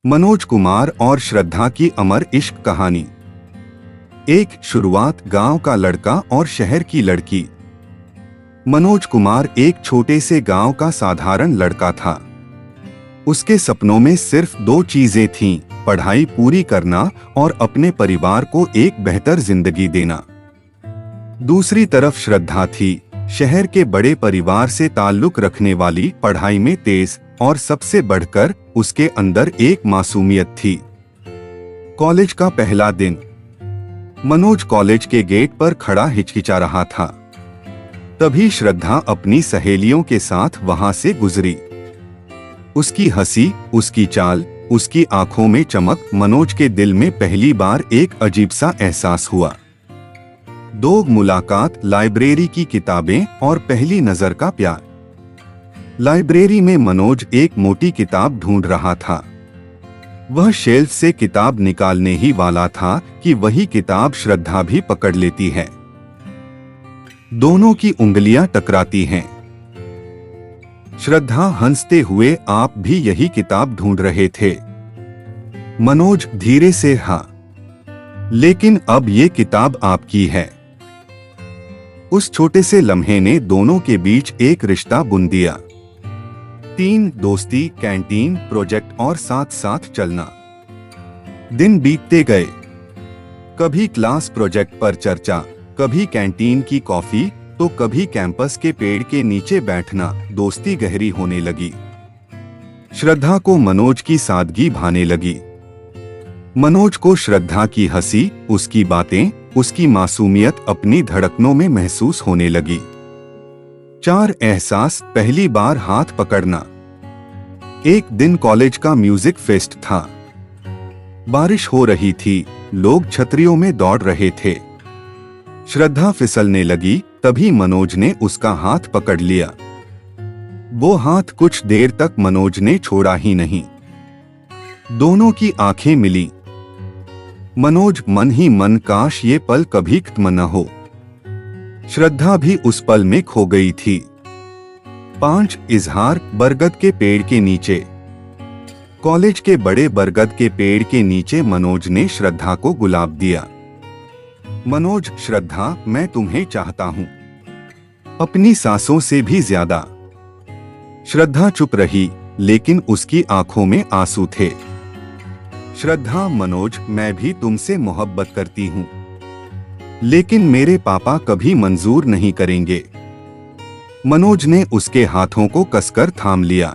मनोज कुमार और श्रद्धा की अमर इश्क कहानी। एक शुरुआत, गांव का लड़का और शहर की लड़की। मनोज कुमार एक छोटे से गांव का साधारण लड़का था। उसके सपनों में सिर्फ दो चीजें थीं, पढ़ाई पूरी करना और अपने परिवार को एक बेहतर जिंदगी देना। दूसरी तरफ श्रद्धा थी, शहर के बड़े परिवार से ताल्लुक रखने वाली, पढ़ाई में तेज और सबसे बढ़कर उसके अंदर एक मासूमियत थी। कॉलेज का पहला दिन। मनोज कॉलेज के गेट पर खड़ा हिचकिचा रहा था। तभी श्रद्धा अपनी सहेलियों के साथ वहां से गुजरी। उसकी हंसी, उसकी चाल, उसकी आंखों में चमक, मनोज के दिल में पहली बार एक अजीब सा एहसास हुआ। दो मुलाकात, लाइब्रेरी की किताबें और पहली नजर का प्यार। लाइब्रेरी में मनोज एक मोटी किताब ढूंढ रहा था। वह शेल्फ से किताब निकालने ही वाला था कि वही किताब श्रद्धा भी पकड़ लेती है। दोनों की उंगलियां टकराती हैं। श्रद्धा हंसते हुए, आप भी यही किताब ढूंढ रहे थे? मनोज धीरे से, हाँ, लेकिन अब ये किताब आपकी है। उस छोटे से लम्हे ने दोनों के बीच एक रिश्ता बुन दिया। 3 दोस्ती, कैंटीन, प्रोजेक्ट और साथ साथ चलना। दिन बीतते गए। कभी क्लास प्रोजेक्ट पर चर्चा, कभी कैंटीन की कॉफी, तो कभी कैंपस के पेड़ के नीचे बैठना। दोस्ती गहरी होने लगी। श्रद्धा को मनोज की सादगी भाने लगी। मनोज को श्रद्धा की हंसी, उसकी बातें, उसकी मासूमियत अपनी धड़कनों में महसूस होने लगी। 4 एहसास। पहली बार हाथ पकड़ना। एक दिन कॉलेज का म्यूजिक फेस्ट था। बारिश हो रही थी, लोग छतरियों में दौड़ रहे थे। श्रद्धा फिसलने लगी, तभी मनोज ने उसका हाथ पकड़ लिया। वो हाथ कुछ देर तक मनोज ने छोड़ा ही नहीं। दोनों की आंखें मिली। मनोज मन ही मन, काश ये पल कभी खत्म न हो। श्रद्धा भी उस पल में खो गई थी। 5 इजहार। बरगद के पेड़ के नीचे। कॉलेज के बड़े बरगद के पेड़ के नीचे मनोज ने श्रद्धा को गुलाब दिया। मनोज, श्रद्धा, मैं तुम्हें चाहता हूं, अपनी सांसों से भी ज्यादा। श्रद्धा चुप रही, लेकिन उसकी आंखों में आंसू थे। श्रद्धा, मनोज, मैं भी तुमसे मोहब्बत करती हूं, लेकिन मेरे पापा कभी मंजूर नहीं करेंगे। मनोज ने उसके हाथों को कसकर थाम लिया।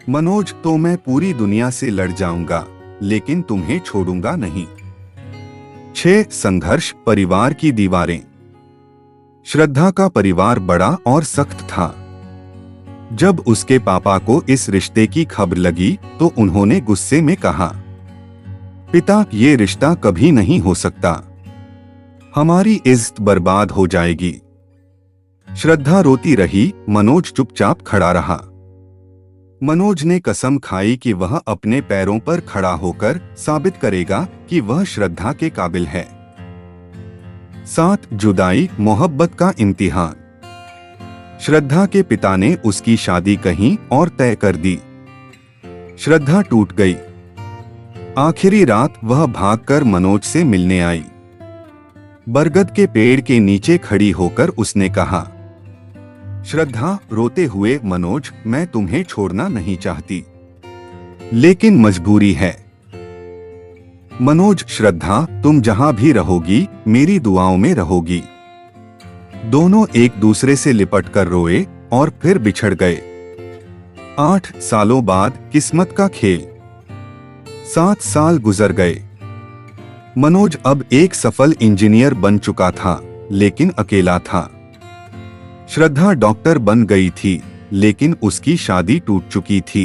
मनोज, तो मैं पूरी दुनिया से लड़ जाऊंगा, लेकिन तुम्हें छोड़ूंगा नहीं। 6 संघर्ष। परिवार की दीवारें। श्रद्धा का परिवार बड़ा और सख्त था। जब उसके पापा को इस रिश्ते की खबर लगी तो उन्होंने गुस्से में कहा, पिता, ये रिश्ता कभी नहीं हो सकता, हमारी इज्जत बर्बाद हो जाएगी। श्रद्धा रोती रही, मनोज चुपचाप खड़ा रहा। मनोज ने कसम खाई कि वह अपने पैरों पर खड़ा होकर साबित करेगा कि वह श्रद्धा के काबिल है। 7 जुदाई। मोहब्बत का इम्तिहान। श्रद्धा के पिता ने उसकी शादी कहीं और तय कर दी। श्रद्धा टूट गई। आखिरी रात वह भागकर मनोज से मिलने आई। बरगद के पेड़ के नीचे खड़ी होकर उसने कहा, श्रद्धा, रोते हुए, मनोज, मैं तुम्हें छोड़ना नहीं चाहती, लेकिन मजबूरी है। मनोज, श्रद्धा, तुम जहां भी रहोगी, मेरी दुआओं में रहोगी। दोनों एक दूसरे से लिपट कर रोए और फिर बिछड़ गए। 8 सालों बाद। किस्मत का खेल। 7 साल गुजर गए। मनोज अब एक सफल इंजीनियर बन चुका था, लेकिन अकेला था। श्रद्धा डॉक्टर बन गई थी, लेकिन उसकी शादी टूट चुकी थी।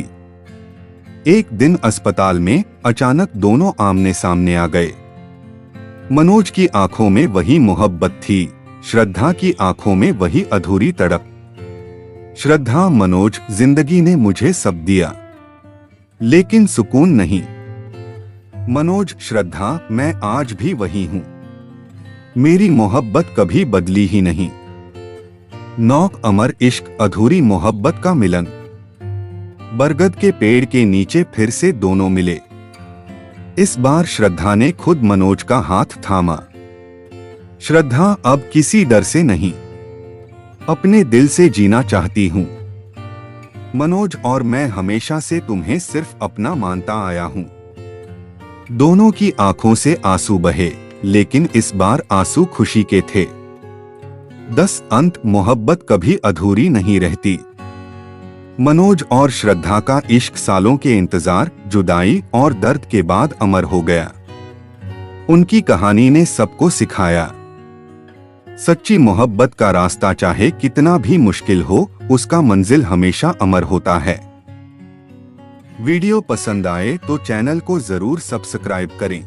एक दिन अस्पताल में अचानक दोनों आमने सामने आ गए। मनोज की आंखों में वही मोहब्बत थी, श्रद्धा की आंखों में वही अधूरी तड़प। श्रद्धा, मनोज, जिंदगी ने मुझे सब दिया, लेकिन सुकून नहीं। मनोज, श्रद्धा, मैं आज भी वही हूं, मेरी मोहब्बत कभी बदली ही नहीं। 9 अमर इश्क। अधूरी मोहब्बत का मिलन। बरगद के पेड़ के नीचे फिर से दोनों मिले। इस बार श्रद्धा ने खुद मनोज का हाथ थामा। श्रद्धा अब किसी डर से नहीं, अपने दिल से जीना चाहती हूं। मनोज और मैं हमेशा से तुम्हें सिर्फ अपना मानता आया हूं। दोनों की आंखों से आंसू बहे, लेकिन इस बार आंसू खुशी के थे। 10 अंत मोहब्बत कभी अधूरी नहीं रहती। मनोज और श्रद्धा का इश्क सालों के इंतजार, जुदाई और दर्द के बाद अमर हो गया। उनकी कहानी ने सबको सिखाया, सच्ची मोहब्बत का रास्ता चाहे कितना भी मुश्किल हो, उसका मंजिल हमेशा अमर होता है। वीडियो पसंद आए तो चैनल को जरूर सब्सक्राइब करें।